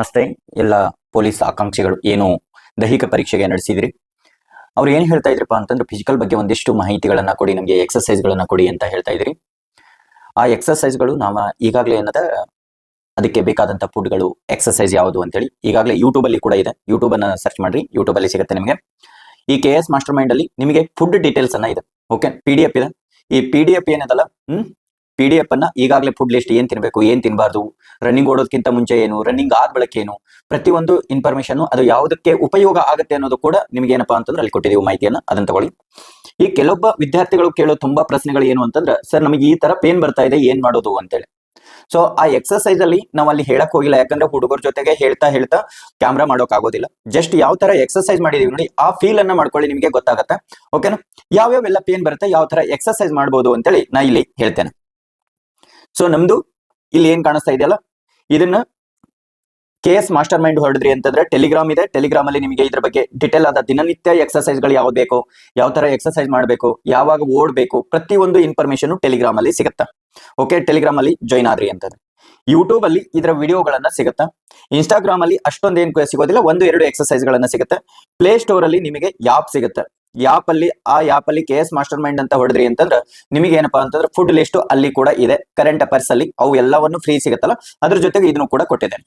ನಮಸ್ತೆ ಎಲ್ಲ ಪೊಲೀಸ್ ಆಕಾಂಕ್ಷಿಗಳು ಏನು ದೈಹಿಕ ಪರೀಕ್ಷೆಗೆ ನಡೆಸಿದ್ರಿ. ಅವ್ರು ಏನು ಹೇಳ್ತಾ ಇದ್ರಪ್ಪ ಅಂತಂದ್ರೆ ಫಿಸಿಕಲ್ ಬಗ್ಗೆ ಒಂದಿಷ್ಟು ಮಾಹಿತಿಗಳನ್ನ ಕೊಡಿ, ನಮಗೆ ಎಕ್ಸರ್ಸೈಸ್ಗಳನ್ನ ಕೊಡಿ ಅಂತ ಹೇಳ್ತಾ ಇದ್ರಿ. ಆ ಎಕ್ಸರ್ಸೈಸ್ಗಳು ನಾವು ಈಗಾಗಲೇ ಏನದ ಅದಕ್ಕೆ ಬೇಕಾದಂತ ಫುಡ್ಗಳು ಎಕ್ಸರ್ಸೈಸ್ ಯಾವುದು ಅಂತೇಳಿ ಈಗಾಗಲೇ ಯೂಟ್ಯೂಬ್ ಅಲ್ಲಿ ಕೂಡ ಇದೆ. ಯೂಟ್ಯೂಬ್ ಅನ್ನ ಸರ್ಚ್ ಮಾಡ್ರಿ, ಯೂಟ್ಯೂಬ್ ಅಲ್ಲಿ ಸಿಗುತ್ತೆ ನಿಮಗೆ. ಈ KS ಮಾಸ್ಟರ್ ಮೈಂಡ್ ಅಲ್ಲಿ ನಿಮಗೆ ಫುಡ್ ಡೀಟೇಲ್ಸ್ ಅನ್ನ ಇದೆ. ಓಕೆ, PDF ಇದೆ. ಈ PDF ಏನದಲ್ಲ PDF ಅನ್ನ ಈಗಾಗಲೇ ಫುಡ್ ಲಿಸ್ಟ್ ಏನ್ ತಿನ್ಬೇಕು, ಏನ್ ತಿನ್ಬಾರ್ದು, ರನ್ನಿಂಗ್ ಓಡೋದಕ್ಕಿಂತ ಮುಂಚೆ ಏನು, ರನ್ನಿಂಗ್ ಆದ ಬಳಿಕ ಏನು, ಪ್ರತಿಯೊಂದು ಇನ್ಫಾರ್ಮೇಶನ್ ಅದು ಯಾವುದಕ್ಕೆ ಉಪಯೋಗ ಆಗುತ್ತೆ ಅನ್ನೋದು ಕೂಡ ನಿಮ್ಗೆ ಏನಪ್ಪಾ ಅಂತಂದ್ರೆ ಅಲ್ಲಿ ಕೊಟ್ಟಿದ್ದೀವಿ ಮಾಹಿತಿಯನ್ನ, ಅದನ್ನ ತಗೊಳ್ಳಿ. ಈ ಕೆಲವೊಬ್ಬ ವಿದ್ಯಾರ್ಥಿಗಳು ಕೇಳೋ ತುಂಬಾ ಪ್ರಶ್ನೆಗಳು ಏನು ಅಂತಂದ್ರೆ, ಸರ್ ನಮಗೆ ಈ ತರ ಪೇನ್ ಬರ್ತಾ ಇದೆ, ಏನ್ ಮಾಡೋದು ಅಂತೇಳಿ. ಸೊ ಆ ಎಕ್ಸರ್ಸೈಸ್ ಅಲ್ಲಿ ನಾವು ಅಲ್ಲಿ ಹೇಳಕ್ ಹೋಗಿಲ್ಲ, ಯಾಕಂದ್ರೆ ಹುಡುಗರ ಜೊತೆಗೆ ಹೇಳ್ತಾ ಕ್ಯಾಮ್ರಾ ಮಾಡೋಕ್ ಆಗೋದಿಲ್ಲ. ಜಸ್ಟ್ ಯಾವ ತರ ಎಕ್ಸರ್ಸೈಸ್ ಮಾಡಿದೀವಿ ನೋಡಿ, ಆ ಫೀಲ್ ಅನ್ನ ಮಾಡ್ಕೊಳ್ಳಿ, ನಿಮಗೆ ಗೊತ್ತಾಗತ್ತೆ. ಓಕೆನಾ, ಯಾವ್ಯಾವೆಲ್ಲ ಪೇನ್ ಬರುತ್ತೆ, ಯಾವ ತರ ಎಕ್ಸರ್ಸೈಸ್ ಮಾಡ್ಬೋದು ಅಂತೇಳಿ ನಾ ಇಲ್ಲಿ ಹೇಳ್ತೇನೆ. ಸೊ ನಮ್ದು ಇಲ್ಲಿ ಏನ್ ಕಾಣಿಸ್ತಾ ಇದೆಯಲ್ಲ, ಇದನ್ನ KS ಮಾಸ್ಟರ್ ಮೈಂಡ್ ಹೊರಡಿದ್ರಿ ಅಂತಂದ್ರೆ ಟೆಲಿಗ್ರಾಮ್ ಇದೆ. ಟೆಲಿಗ್ರಾಮ್ ಅಲ್ಲಿ ನಿಮಗೆ ಇದ್ರ ಬಗ್ಗೆ ಡಿಟೇಲ್ ಆದ ದಿನನಿತ್ಯ ಎಕ್ಸರ್ಸೈಸ್ ಗಳು ಯಾವ್ದು ಬೇಕು, ಯಾವ ತರ ಎಕ್ಸರ್ಸೈಸ್ ಮಾಡಬೇಕು, ಯಾವಾಗ ಓಡ್ಬೇಕು, ಪ್ರತಿಯೊಂದು ಇನ್ಫಾರ್ಮೇಶನ್ ಟೆಲಿಗ್ರಾಮ್ ಅಲ್ಲಿ ಸಿಗುತ್ತಾ. ಓಕೆ, ಟೆಲಿಗ್ರಾಮ್ ಅಲ್ಲಿ ಜಾಯ್ನ್ ಆದ್ರಿ ಅಂತಂದ್ರೆ ಯೂಟ್ಯೂಬ್ ಅಲ್ಲಿ ಇದರ ವಿಡಿಯೋಗಳನ್ನ ಸಿಗುತ್ತಾ. ಇನ್ಸ್ಟಾಗ್ರಾಮ್ ಅಲ್ಲಿ ಅಷ್ಟೊಂದೇನ್ ಸಿಗೋದಿಲ್ಲ, 1-2 ಎಕ್ಸರ್ಸೈಸ್ ಗಳನ್ನ ಸಿಗುತ್ತೆ. ಪ್ಲೇ ಸ್ಟೋರ್ ಅಲ್ಲಿ ನಿಮಗೆ ಯಾಪ್ ಸಿಗುತ್ತೆ. ಆ ಯಾಪ್ ಅಲ್ಲಿ KS ಮಾಸ್ಟರ್ ಮೈಂಡ್ ಅಂತ ಹೊಡೆದ್ರಿ ಅಂತಂದ್ರೆ ನಿಮಗೆ ಏನಪ್ಪಾ ಅಂತಂದ್ರೆ ಫುಡ್ ಲಿಸ್ಟ್ ಅಲ್ಲಿ ಕೂಡ ಇದೆ. ಕರೆಂಟ್ ಅಫೇರ್ಸ್ ಅಲ್ಲಿ ಅವು ಎಲ್ಲವನ್ನು ಫ್ರೀ ಸಿಗುತ್ತಲ್ಲ, ಅದ್ರ ಜೊತೆಗೆ ಇದನ್ನು ಕೂಡ ಕೊಟ್ಟಿದ್ದೇನೆ.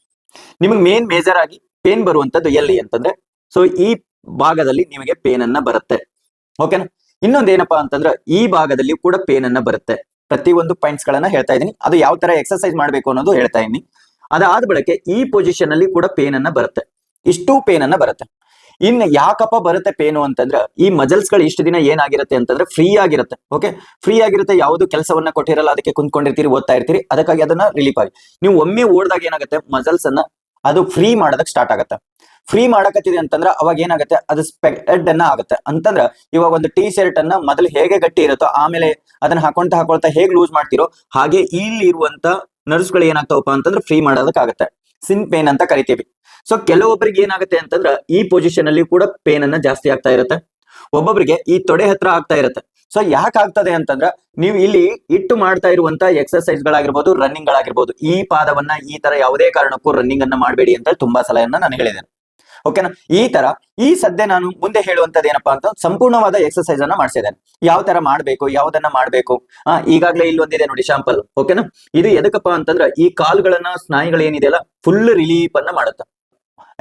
ನಿಮಗೆ ಮೇಜರ್ ಆಗಿ ಪೇನ್ ಬರುವಂತದ್ದು ಎಲ್ಲಿ ಅಂತಂದ್ರೆ, ಸೊ ಈ ಭಾಗದಲ್ಲಿ ನಿಮಗೆ ಪೇನ್ ಅನ್ನ ಬರುತ್ತೆ. ಓಕೆನಾ, ಇನ್ನೊಂದು ಏನಪ್ಪಾ ಅಂತಂದ್ರೆ ಈ ಭಾಗದಲ್ಲಿ ಕೂಡ ಪೇನ್ ಅನ್ನ ಬರುತ್ತೆ. ಪ್ರತಿಯೊಂದು ಪಾಯಿಂಟ್ಸ್ ಗಳನ್ನ ಹೇಳ್ತಾ ಇದೀನಿ, ಅದು ಯಾವ ತರ ಎಕ್ಸರ್ಸೈಸ್ ಮಾಡ್ಬೇಕು ಅನ್ನೋದು ಹೇಳ್ತಾ ಇದೀನಿ. ಅದಾದ ಬಳಿಕ ಈ ಪೊಸಿಷನ್ ಅಲ್ಲಿ ಕೂಡ ಪೇನ್ ಅನ್ನ ಬರುತ್ತೆ, ಇಷ್ಟು ಪೇನ್ ಅನ್ನ ಬರುತ್ತೆ. ಇನ್ನು ಯಾಕಪ್ಪ ಬರುತ್ತೆ ಪೇನು ಅಂತಂದ್ರೆ, ಈ ಮಜಲ್ಸ್ ಗಳು ಇಷ್ಟು ದಿನ ಏನಾಗಿರುತ್ತೆ ಅಂತಂದ್ರೆ ಫ್ರೀ ಆಗಿರುತ್ತೆ. ಓಕೆ, ಫ್ರೀ ಆಗಿರುತ್ತೆ, ಯಾವುದು ಕೆಲಸವನ್ನ ಕೊಟ್ಟಿರಲ್ಲ, ಅದಕ್ಕೆ ಕುಂತ್ಕೊಂಡಿರ್ತೀರಿ, ಓದ್ತಾ ಇರ್ತೀರಿ, ಅದಕ್ಕಾಗಿ ಅದನ್ನ ರಿಲೀಫ್ ಆಗಿ ನೀವು ಒಮ್ಮೆ ಓಡಿದಾಗ ಏನಾಗುತ್ತೆ, ಮಜಲ್ಸ್ ಅನ್ನ ಅದು ಫ್ರೀ ಮಾಡೋದಕ್ಕೆ ಸ್ಟಾರ್ಟ್ ಆಗುತ್ತೆ. ಫ್ರೀ ಮಾಡಕತ್ತಿದೆ ಅಂತಂದ್ರೆ ಅವಾಗ ಏನಾಗುತ್ತೆ, ಅದು ಸ್ಪೆಡ್ ಅನ್ನ ಆಗುತ್ತೆ. ಅಂತಂದ್ರೆ ಇವಾಗ ಒಂದು ಟೀ ಶರ್ಟ್ ಅನ್ನ ಮೊದಲು ಹೇಗೆ ಗಟ್ಟಿ ಇರುತ್ತೋ, ಆಮೇಲೆ ಅದನ್ನ ಹಾಕೊಳ್ತಾ ಹೇಗೆ ಲೂಸ್ ಮಾಡ್ತಿರೋ ಹಾಗೆ ಇಲ್ಲಿ ಇರುವಂತ ನರ್ವ್ಸ್ ಗಳು ಏನಾಗ್ತಾವಪ್ಪ ಅಂತಂದ್ರೆ ಫ್ರೀ ಮಾಡೋದಕ್ಕಾಗತ್ತೆ. ಸಿನ್ ಪೇನ್ ಅಂತ ಕರಿತೀವಿ. ಸೊ ಕೆಲವೊಬ್ಬರಿಗೆ ಏನಾಗುತ್ತೆ ಅಂತಂದ್ರೆ ಈ ಪೊಸಿಷನ್ ಅಲ್ಲಿ ಕೂಡ ಪೇನ್ ಅನ್ನ ಜಾಸ್ತಿ ಆಗ್ತಾ ಇರುತ್ತೆ, ಒಬ್ಬೊಬ್ಬರಿಗೆ ಈ ತೊಡೆ ಹತ್ರ ಆಗ್ತಾ ಇರುತ್ತೆ. ಸೊ ಯಾಕೆ ಆಗ್ತದೆ ಅಂತಂದ್ರೆ, ನೀವು ಇಲ್ಲಿ ಇಟ್ಟು ಮಾಡ್ತಾ ಇರುವಂತ ಎಕ್ಸರ್ಸೈಸ್ ಗಳಾಗಿರ್ಬೋದು, ರನ್ನಿಂಗ್ ಗಳಾಗಿರ್ಬೋದು, ಈ ಪಾದವನ್ನ ಈ ತರ ಯಾವುದೇ ಕಾರಣಕ್ಕೂ ರನ್ನಿಂಗ್ ಅನ್ನ ಮಾಡಬೇಡಿ ಅಂತ ತುಂಬಾ ಸಲಹೆಯನ್ನ ನಾನು ಹೇಳಿದ್ದೇನೆ. ಓಕೆನಾ, ಈ ಸದ್ಯ ನಾನು ಮುಂದೆ ಹೇಳುವಂತದ್ದು ಏನಪ್ಪಾ ಅಂತ ಸಂಪೂರ್ಣವಾದ ಎಕ್ಸರ್ಸೈಸ್ ಅನ್ನ ಮಾಡಿಸಿದ್ದೇನೆ. ಯಾವ ತರ ಮಾಡ್ಬೇಕು, ಯಾವ್ದನ್ನ ಮಾಡ್ಬೇಕು, ಈಗಾಗಲೇ ಇಲ್ಲಿ ಒಂದಿದೆ ನೋಡಿ ಶಾಂಪಲ್. ಓಕೆನಾ, ಇದು ಎದಕ್ಕಪ್ಪ ಅಂತಂದ್ರೆ ಈ ಕಾಲ್ಗಳನ್ನ ಸ್ನಾಯುಗಳು ಏನಿದೆಯಲ್ಲ ಫುಲ್ ರಿಲೀಫ್ ಅನ್ನ ಮಾಡುತ್ತೆ.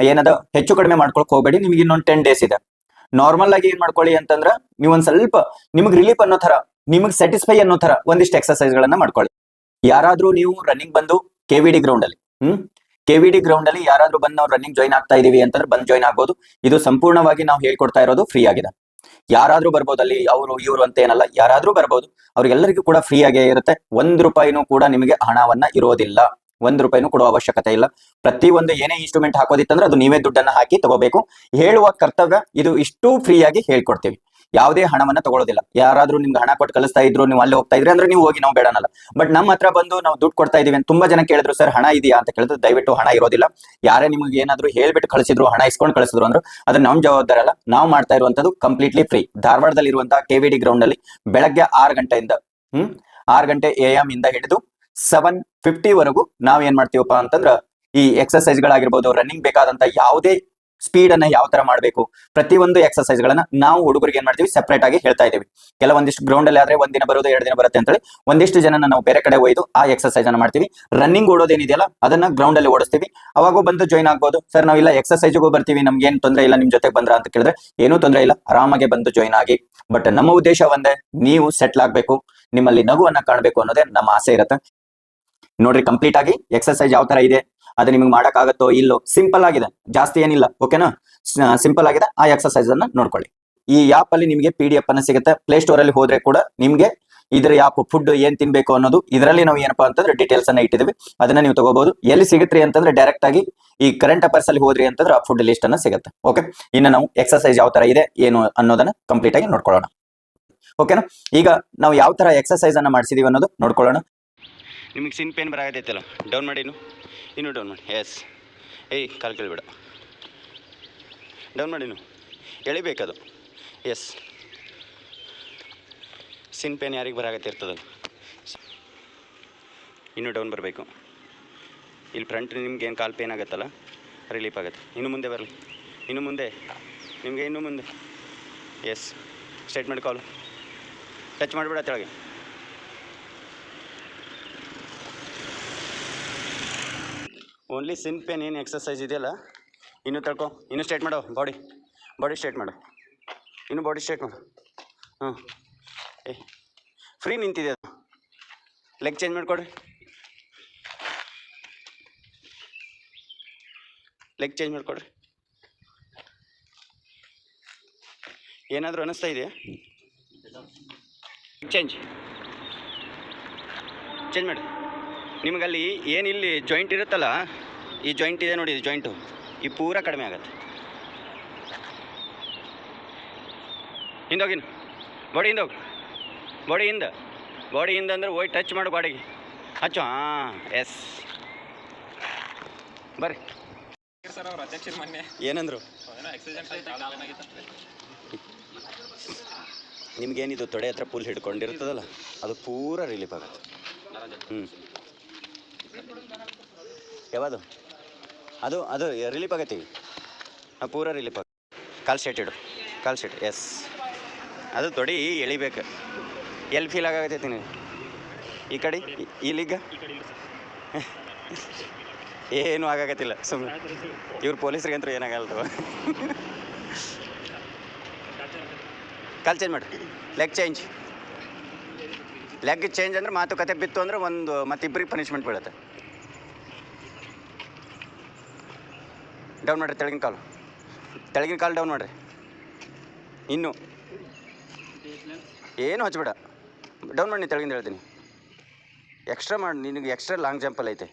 ಏನದ ಹೆಚ್ಚು ಕಡಿಮೆ ಮಾಡ್ಕೊಳಕ್ ಹೋಗಬೇಡಿ, ನಿಮ್ಗೆ ಇನ್ನೊಂದು 10 ಡೇಸ್ ಇದೆ. ನಾರ್ಮಲ್ ಆಗಿ ಏನ್ ಮಾಡ್ಕೊಳ್ಳಿ ಅಂತಂದ್ರ, ನೀವು ಒಂದ್ ಸ್ವಲ್ಪ ನಿಮಗ್ ರಿಲೀಫ್ ಅನ್ನೋ ತರ, ನಿಮಗ್ ಸ್ಯಾಟಿಸ್ಫೈ ಅನ್ನೋ ತರ ಒಂದಿಷ್ಟು ಎಕ್ಸರ್ಸೈಸ್ ಗಳನ್ನ ಮಾಡ್ಕೊಳ್ಳಿ. ಯಾರಾದ್ರೂ ನೀವು ರನ್ನಿಂಗ್ ಬಂದು KVD ಗ್ರೌಂಡ್ ಅಲ್ಲಿ KVD ಗ್ರೌಂಡ್ ಅಲ್ಲಿ ಯಾರಾದ್ರೂ ಬಂದು ನಾವು ರನ್ನಿಂಗ್ ಜಾಯ್ನ್ ಆಗ್ತಾ ಇದೀವಿ ಅಂತಂದ್ರೆ ಬಂದು ಜಾಯ್ನ್ ಆಗ್ಬೋದು. ಇದು ಸಂಪೂರ್ಣವಾಗಿ ನಾವು ಹೇಳ್ಕೊಡ್ತಾ ಇರೋದು ಫ್ರೀ ಆಗಿದೆ. ಯಾರಾದ್ರೂ ಬರ್ಬೋದು, ಅಲ್ಲಿ ಇವರು ಅಂತ ಏನಲ್ಲ, ಯಾರಾದ್ರೂ ಬರ್ಬೋದು. ಅವ್ರಿಗೆಲ್ಲರಿಗೂ ಕೂಡ ಫ್ರೀ ಆಗೇ ಇರುತ್ತೆ. 1 ರೂಪಾಯಿನೂ ಕೂಡ ನಿಮಗೆ ಹಣವನ್ನ ಇರೋದಿಲ್ಲ, 1 ರೂಪಾಯಿನೂ ಕೊಡುವ ಅವಶ್ಯಕತೆ ಇಲ್ಲ. ಪ್ರತಿಯೊಂದು ಏನೇ ಇನ್ಸ್ಟ್ರೂಮೆಂಟ್ ಹಾಕೋದಿತ್ತಂದ್ರೆ ಅದು ನೀವೇ ದುಡ್ಡನ್ನ ಹಾಕಿ ತಗೋಬೇಕು. ಹೇಳುವ ಕರ್ತವ್ಯ ಇದು, ಇಷ್ಟು ಫ್ರೀ ಆಗಿ ಹೇಳ್ಕೊಡ್ತೀವಿ, ಯಾವುದೇ ಹಣವನ್ನ ತಗೊಳ್ಳೋದಿಲ್ಲ. ಯಾರಾದ್ರೂ ನಿಮ್ಗೆ ಹಣ ಕೊಟ್ಟು ಕಳಿಸ್ತಾ ಇದ್ರು, ನೀವು ಅಲ್ಲಿ ಹೋಗ್ತಾ ಇದ್ರಿ ಅಂದ್ರೆ ನೀವು ಹೋಗಿ, ನಾವು ಬೇಡನಲ್ಲ. ಬಟ್ ನಮ್ಮ ಹತ್ರ ಬಂದು ನಾವು ದುಡ್ಡು ಕೊಡ್ತಾ ಇದೀವಿ ಅಂತ ತುಂಬಾ ಜನ ಕೇಳಿದ್ರು, ಸರ್ ಹಣ ಇದೆಯಾ ಅಂತ ಕೇಳಿದ್ರು. ದಯವಿಟ್ಟು ಹಣ ಇರೋದಿಲ್ಲ. ಯಾರೇ ನಿಮ್ಗೆ ಏನಾದ್ರು ಹೇಳ್ಬಿಟ್ಟು ಕಳಿಸಿದ್ರು, ಹಣ ಇಸ್ಕೊಂಡು ಕಳಿಸಿದ್ರು ಅಂದ್ರೆ ಅದು ನಮ್ ಜವಾಬ್ದಾರಿ ಅಲ್ಲ. ನಾವು ಮಾಡ್ತಾ ಇರುವಂತದ್ದು ಕಂಪ್ಲೀಟ್ಲಿ ಫ್ರೀ. ಧಾರವಾಡದಲ್ಲಿ ಇರುವಂತಹ KVD ಗ್ರೌಂಡ್ ಅಲ್ಲಿ ಬೆಳಗ್ಗೆ 6 ಗಂಟೆಯಿಂದ 6 ಗಂಟೆ AM ಇಂದ ಹಿಡಿದು 7:50 ವರೆಗೂ ನಾವ್ ಏನ್ ಮಾಡ್ತೀವಪ್ಪ ಅಂತಂದ್ರ, ಈ ಎಕ್ಸರ್ಸೈಸ್ ಗಳಾಗಿರ್ಬೋದು, ರನ್ನಿಂಗ್ ಬೇಕಾದಂತ ಯಾವುದೇ ಸ್ಪೀಡ್ ಅನ್ನ ಯಾವ ತರ ಮಾಡ್ಬೇಕು, ಪ್ರತಿಯೊಂದು ಎಕ್ಸರ್ಸೈಸ್ ಗಳನ್ನ ನಾವು ಹುಡುಗರಿಗೆ ಏನ್ ಮಾಡ್ತೀವಿ ಸೆಪರೇಟ್ ಆಗಿ ಹೇಳ್ತಾ ಇದೀವಿ. ಕೆಲವೊಂದಿಷ್ಟು ಗ್ರೌಂಡ್ ಅಲ್ಲಿ ಆದ್ರೆ ಒಂದಿನ ಬರೋದು, 2 ದಿನ ಬರುತ್ತೆ ಅಂತೇಳಿ ಒಂದಿಷ್ಟು ಜನನ ನಾವು ಬೇರೆ ಕಡೆ ಒಯ್ದು ಆ ಎಕ್ಸರ್ಸೈಸ್ ಅನ್ನ ಮಾಡ್ತೀವಿ. ರನ್ನಿಂಗ್ ಓಡೋದೇನಿದೆಯಲ್ಲ ಅದನ್ನ ಗ್ರೌಂಡ್ ಅಲ್ಲಿ ಓಡಿಸ್ತೀವಿ. ಅವಾಗೂ ಬಂದು ಜಾಯ್ನ್ ಆಗ್ಬೋದು. ಸರ್ ನಾವಿಲ್ಲ ಎಕ್ಸರ್ಸೈಸ್ಗೂ ಬರ್ತೀವಿ, ನಮ್ಗೆ ಏನ್ ತೊಂದರೆ ಇಲ್ಲ, ನಿಮ್ ಜೊತೆಗೆ ಬಂದ್ರ ಅಂತ ಕೇಳಿದ್ರೆ ಏನೂ ತೊಂದರೆ ಇಲ್ಲ, ಆರಾಮಾಗಿ ಬಂದು ಜಾಯ್ನ್ ಆಗಿ. ಬಟ್ ನಮ್ಮ ಉದ್ದೇಶ ಒಂದೇ, ನೀವು ಸೆಟ್ಲ್ ಆಗ್ಬೇಕು, ನಿಮ್ಮಲ್ಲಿ ನಗುವನ್ನ ಕಾಣಬೇಕು ಅನ್ನೋದೇ ನಮ್ಮ ಆಸೆ ಇರುತ್ತೆ. ನೋಡ್ರಿ, ಕಂಪ್ಲೀಟ್ ಆಗಿ ಎಕ್ಸರ್ಸೈಸ್ ಯಾವ ತರ ಇದೆ, ಅದು ನಿಮ್ಗೆ ಮಾಡಕ್ ಆಗತ್ತೋ ಇಲ್ಲೋ, ಸಿಂಪಲ್ ಆಗಿದೆ, ಜಾಸ್ತಿ ಏನಿಲ್ಲ. ಓಕೆನಾ, ಸಿಂಪಲ್ ಆಗಿದೆ. ಆ ಎಕ್ಸರ್ಸೈಸ್ ಅನ್ನ ನೋಡ್ಕೊಳ್ಳಿ. ಈ ಆಪ್ ಅಲ್ಲಿ ನಿಮಗೆ PDF ಅನ್ನ ಸಿಗುತ್ತೆ. ಪ್ಲೇ ಸ್ಟೋರ್ ಅಲ್ಲಿ ಹೋದ್ರೆ ಕೂಡ ನಿಮ್ಗೆ ಇದ್ರ ಆಪ್ ಫುಡ್ ಏನ್ ತಿನ್ಬೇಕು ಅನ್ನೋದು ಇದರಲ್ಲಿ ನಾವು ಏನಪ್ಪಾ ಅಂತಂದ್ರೆ ಡೀಟೇಲ್ಸ್ ಅನ್ನ ಇಟ್ಟಿದ್ವಿ, ಅದನ್ನ ನೀವು ತಗೋಬಹುದು. ಎಲ್ಲಿ ಸಿಗುತ್ತೆ ಅಂತಂದ್ರೆ ಡೈರೆಕ್ಟ್ ಆಗಿ ಈ ಕರೆಂಟ್ ಅಫೇರ್ಸ್ ಅಲ್ಲಿ ಹೋದ್ರಿ ಅಂತಂದ್ರೆ ಆ ಫುಡ್ ಲಿಸ್ಟ್ ಅನ್ನ ಸಿಗುತ್ತೆ. ಓಕೆ, ಇನ್ನು ನಾವು ಎಕ್ಸರ್ಸೈಸ್ ಯಾವ ತರ ಇದೆ ಏನು ಅನ್ನೋದನ್ನ ಕಂಪ್ಲೀಟ್ ಆಗಿ ನೋಡ್ಕೊಳ್ಳೋಣ. ಓಕೆನಾ, ಈಗ ನಾವು ಯಾವ ತರ ಎಕ್ಸರ್ಸೈಸ್ ಅನ್ನ ಮಾಡಿಸಿದೀವಿ ಅನ್ನೋದು ನೋಡ್ಕೊಳ್ಳೋಣ. ನಿಮಗೆ ಸಿನ್ ಪೇನ್ ಬರಾಗತ್ತೈತಲ್ಲ, ಡೌನ್ ಮಾಡಿ, ಇನ್ನೂ ಡೌನ್ ಮಾಡಿ. ಎಸ್, ಕಾಲು ಕೇಳಿಬೇಡ, ಡೌನ್ ಮಾಡಿ, ಎಳಿಬೇಕದು. ಎಸ್, ಸಿನ್ ಪೇನ್ ಯಾರಿಗೆ ಬರಾಗತ್ತಿರ್ತದಲ್ಲ, ಇನ್ನೂ ಡೌನ್ ಬರಬೇಕು. ಇಲ್ಲಿ ಫ್ರಂಟ್ ನಿಮ್ಗೆ ಏನು ಕಾಲು ಪೇನ್ ಆಗುತ್ತಲ್ಲ, ರಿಲೀಫ್ ಆಗುತ್ತೆ. ಇನ್ನು ಮುಂದೆ ಬರಲಿ, ಇನ್ನು ಮುಂದೆ ನಿಮಗೆ, ಇನ್ನು ಮುಂದೆ. ಎಸ್, ಸ್ಟ್ರೈಟ್ ಮಾಡಿ ಕಾಲು, ಟಚ್ ಮಾಡಿಬಿಡ ತೆಳಗೆ. ಓನ್ಲಿ ಸಿನ್ ಪೇನ್ ಏನು ಎಕ್ಸಸೈಸ್ ಇದೆಯಲ್ಲ, ಇನ್ನೂ ತಳ್ಕೊ, ಇನ್ನೂ ಸ್ಟ್ರೈಟ್ ಮಾಡೋ ಬಾಡಿ ಸ್ಟ್ರೈಟ್ ಮಾಡು, ಇನ್ನೂ ಬಾಡಿ ಸ್ಟ್ರೈಟ್ ಮಾಡು. ಫ್ರೀ ನಿಂತಿದೆ ಅದು. ಲೆಗ್ ಚೇಂಜ್ ಮಾಡಿಕೊಡ್ರಿ, ಲೆಗ್ ಚೇಂಜ್ ಮಾಡಿಕೊಡ್ರಿ. ಏನಾದರೂ ಅನ್ನಿಸ್ತಾ ಇದೆಯಾ? ಚೇಂಜ್ ಮಾಡಿ. ನಿಮಗಲ್ಲಿ ಏನಿಲ್ಲಿ ಜಾಯಿಂಟ್ ಇರುತ್ತಲ್ಲ, ಈ ಜಾಯಿಂಟ್ ಇದೆ ನೋಡಿ, ಇದು ಜಾಯಿಂಟು ಈ ಪೂರ ಕಡಿಮೆ ಆಗುತ್ತೆ. ಹಿಂದೋಗಿನ ಬಾಡಿ ಹಿಂದೋಗಿ, ಬಾಡಿಯಿಂದ ಅಂದ್ರೆ ಹೋಗಿ ಟಚ್ ಮಾಡು ಬಾಡಿಗೆ, ಹಚ್ಚು. ಎಸ್, ಬರ್ರಿ. ಏನಂದ್ರು? ನಿಮ್ಗೇನಿದು ತೊಡೆ ಹತ್ರ ಫುಲ್ ಹಿಡ್ಕೊಂಡಿರ್ತದಲ್ಲ, ಅದು ಪೂರ ರಿಲೀಫ್ ಆಗುತ್ತೆ. ಯಾವುದು ಅದು ರಿಲೀಫ್ ಆಗತ್ತೆ ಈಗ, ಪೂರ ರಿಲೀಫ್ ಆಗುತ್ತೆ. ಕಾಲು ಸ್ಟ್ರೈಟ್ ಇಡು, ಕಾಲು ಸ್ಟ್ರೈಟ್. ಎಸ್, ಅದು ತೊಡೆ ಎಳಿಬೇಕು. ಎಲ್ಲಿ ಫೀಲ್ ಆಗತ್ತೈತಿ ನೀವು? ಈ ಕಡೆ ಇಲ್ಲಿಗ ಏನೂ ಆಗಾಕತ್ತಿಲ್ಲ, ಸುಮ್ಮನೆ ಇವ್ರು ಪೊಲೀಸ್ರಿಗಂತೂ ಏನಾಗಲ್ತವ. ಕಾಲು ಚೇಂಜ್ ಮಾಡಿರಿ, ಲೆಗ್ ಚೇಂಜ್ ಅಂದ್ರೆ ಮಾತುಕತೆ ಬಿತ್ತು ಅಂದ್ರೆ ಮತ್ತಿಬ್ಬರಿಗೆ ಪನಿಷ್ಮೆಂಟ್ ಬೀಳುತ್ತೆ. ಡೌನ್ ಮಾಡಿರಿ, ತೆಳಗಿನ ಕಾಲು ಡೌನ್ ಮಾಡಿರಿ. ಇನ್ನು ಏನು ಹಚ್ಬೇಡ, ಡೌನ್ ಮಾಡಿ. ತೆಳಗಿಂದ ಹೇಳ್ತೀನಿ, ಎಕ್ಸ್ಟ್ರಾ ಮಾಡಿ. ನಿನಗೆ ಎಕ್ಸ್ಟ್ರಾ ಲಾಂಗ್ ಜಂಪಲ್ಲಿ ಐತೆ.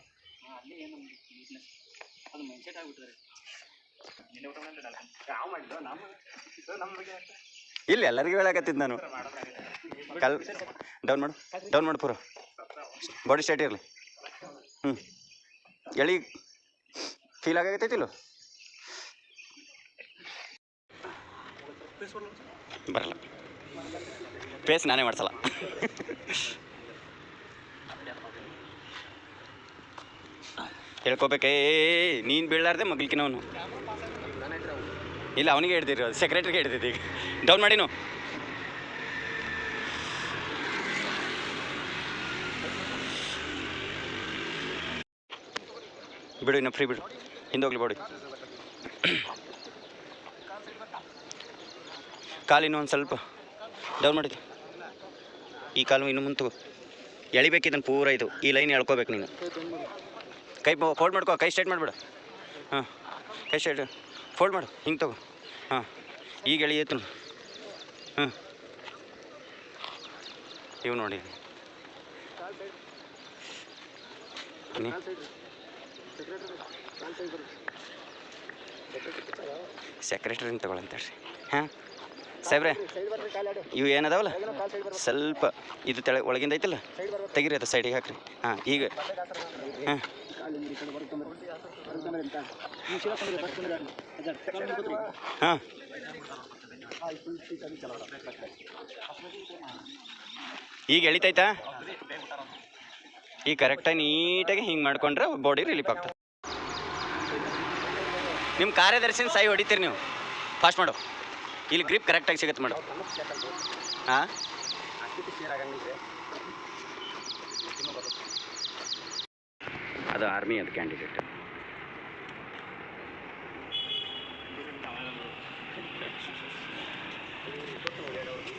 ಇಲ್ಲ, ಎಲ್ಲರಿಗೂ ಹೇಳಕತ್ತಿದ್ದು ನಾನು. ಕಾಲು ಡೌನ್ ಮಾಡು ಪೂರ, ಬಾಡಿ ಸ್ಟ್ರೈಟ್ ಇರಲಿ. ಎಳಿ ಫೀಲ್ ಆಗತ್ತೈತಿಲ್ಲ? ಬರಲ್ಲ, ಫೇಸ್ ನಾನೇ ಮಾಡ್ಸಲ್ಲ. ಹೇಳ್ಕೊಬೇಕೇ, ನೀನು ಬೀಳಾರ್ದೆ ಮಗ್ಲಿಕಿನವನು. ಇಲ್ಲ, ಅವನಿಗೆ ಹಿಡ್ದಿರಿ, ಅದು ಸೆಕ್ರೆಟ್ರಿಗೆ ಹಿಡ್ದಿದ್ದು. ಈಗ ಡೌನ್ ಮಾಡಿನು, ಬಿಡು, ಇನ್ನು ಫ್ರೀ ಬಿಡು, ಹಿಂದೋಗ್ಲಿ ಬಾಡಿ. ಕಾಲಿನ್ನು ಒಂದು ಸ್ವಲ್ಪ ಡೌನ್ ಮಾಡಿದ್ದು. ಈ ಕಾಲು ಇನ್ನು ಮುಂದೆ ಎಳಿಬೇಕಿದ್ದನ್ನು ಪೂರ. ಇದು ಈ ಲೈನ್ ಎಳ್ಕೋಬೇಕು ನೀನು. ಕೈ ಫೋಲ್ಡ್ ಮಾಡ್ಕೋ, ಕೈ ಸ್ಟ್ರೈಟ್ ಮಾಡಿಬಿಡು. ಕೈ ಸ್ಟ್ರೈಟ್ ಫೋಲ್ಡ್ ಮಾಡು, ಹಿಂಗೆ ತಗೋ. ಈಗ ಎಳಿಯತ್ತು. ಇವು ನೋಡಿ, ಸೆಕ್ರೆಟರಿನ ತಗೊಳಂತೇಳಿ. ಸಾಹೇಬ್ರೆ, ಇವು ಏನದಾವಲ್ಲ ಸ್ವಲ್ಪ ಇದು ಒಳಗಿಂದ ಐತಲ್ಲ, ತೆಗಿರಿ, ಅದು ಸೈಡಿಗೆ ಹಾಕ್ರಿ. ಈಗ ಈಗ ಎಳಿತೈತಾ? ಈಗ ಕರೆಕ್ಟಾಗಿ ನೀಟಾಗಿ ಹಿಂಗೆ ಮಾಡ್ಕೊಂಡ್ರೆ ಬಾಡಿ ರಿಲೀಫ್ ಆಗ್ತದೆ. ನಿಮ್ಮ ಕಾರ್ಯದರ್ಶಿನ ಸೈ ಹೊಡಿತೀರಿ ನೀವು. ಫಾಸ್ಟ್ ಮಾಡು, ಇಲ್ಲಿ ಗ್ರಿಪ್ ಕರೆಕ್ಟಾಗಿ ಸಿಗುತ್ತೆ ಮಾಡು. ಅದು ಆರ್ಮಿ, ಅದು ಕ್ಯಾಂಡಿಡೇಟ್.